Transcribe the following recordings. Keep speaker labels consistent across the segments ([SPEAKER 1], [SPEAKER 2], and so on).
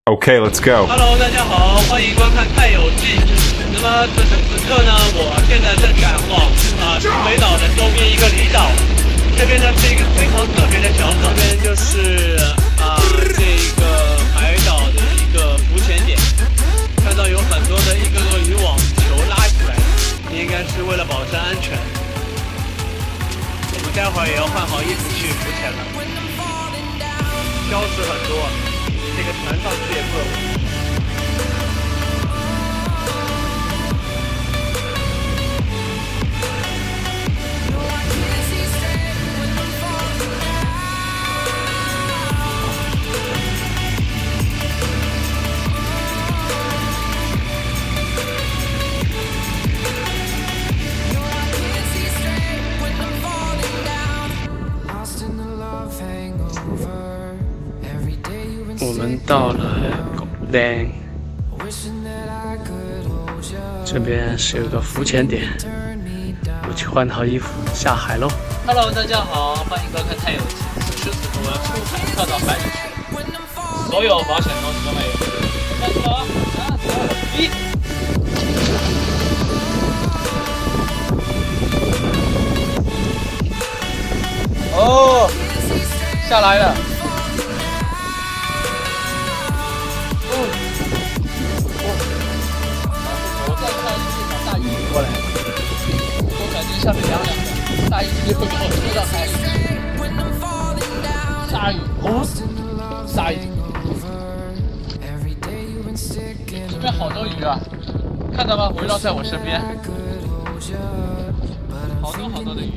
[SPEAKER 1] Okay, let's go.
[SPEAKER 2] Hello， 大家好，欢迎观看《太有记》。那么此刻呢，我现在正赶往苏梅岛的周边一个离岛。这边呢是一个非常特别的小岛，这边就是这个海岛的一个浮潜点。看到有很多的一个个渔网球拉出来，应该是为了保持安全。我们待会儿也要换好衣服去浮潜了，礁石很多。这个船上去也不容易。我们到了狗岭，这边是有个浮潜点，我去换套衣服下海喽。Hello， 大家好，欢迎观看《太有记》。此时此刻我要出海跳到海里去，所有保险东西都没有。开始了啊！3、2、1。哦，下来了。过来，我感觉下面凉凉的，大衣直接会把我拖到海里去。鲨鱼，鲨鱼，这边好多鱼啊，看到吗？围绕在我身边，好多好多的鱼。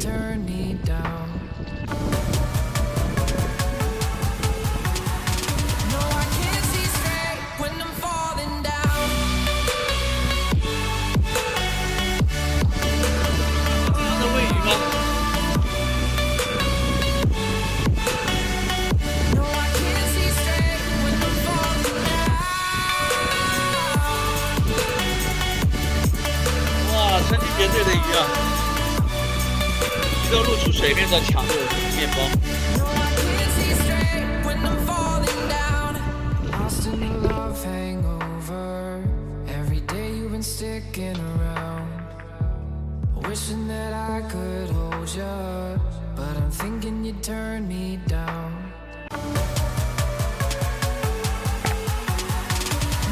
[SPEAKER 2] 成群结队的鱼啊，鱼都露出水面在抢着面包。Sticking around, wishing that I could hold you, but I'm thinking you'd turn me down.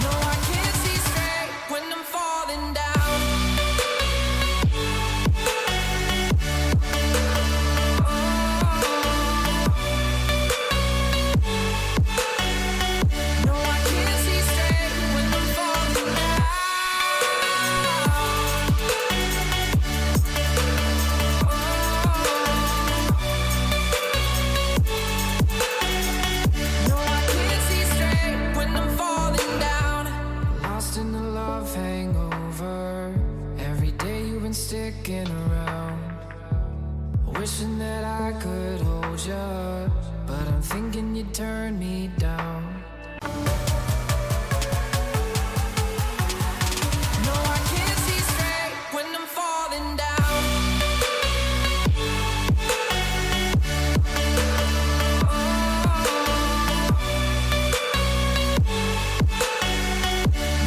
[SPEAKER 2] No, I can't see straight when I'm falling down. No, I can't see straight when I'm falling down. Sticking around, wishing that I could hold you, but I'm thinking you'd turn me down. No, I can't see straight when I'm falling down.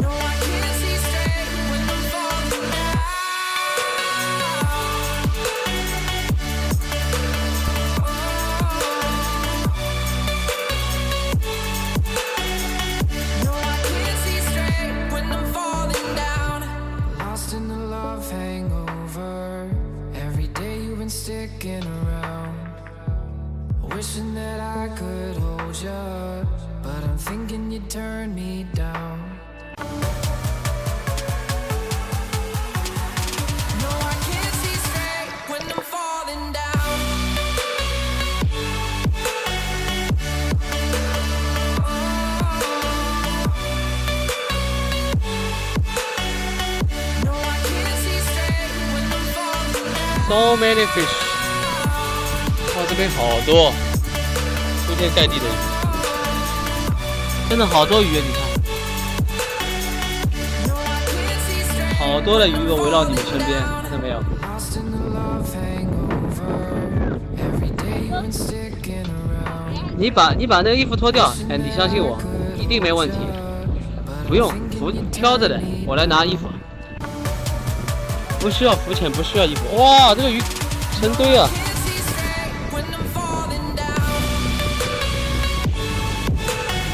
[SPEAKER 2] No, I can't see straight when I'm falling down. So many fish. 哇，这边好多，铺天盖地的鱼，真的好多鱼啊！你看，好多的鱼围绕你们身边，看到没有？你把那个衣服脱掉，哎，你相信我，一定没问题。不用挑着的，我来拿衣服。不需要浮潜，不需要衣服。哇，这个鱼成堆啊！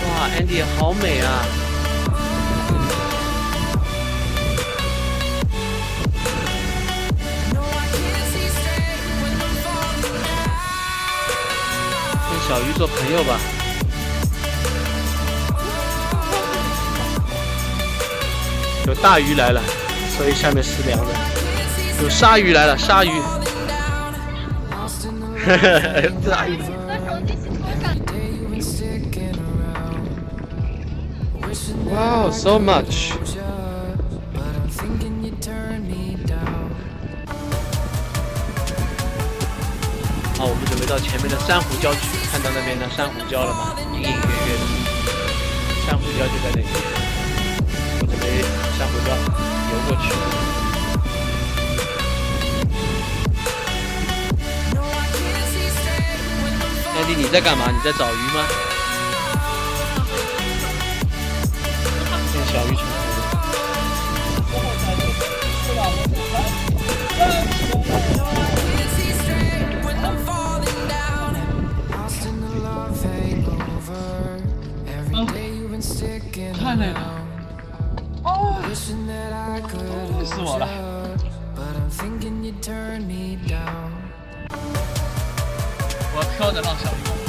[SPEAKER 2] 哇 ，Andy 好美啊！跟小鱼做朋友吧。有大鱼来了，所以下面是凉的。有鲨鱼来了，鲨鱼。鲨鱼。Wow, so much. 好，我们准备到前面的珊瑚礁去，看到那边的珊瑚礁了吗？隐隐约约的，珊瑚礁就在那边。我准备珊瑚礁游过去。Andy， 你在干嘛？你在找鱼吗？见小鱼成湖。太累了。哦，累死我了。我要飘着让小鱼。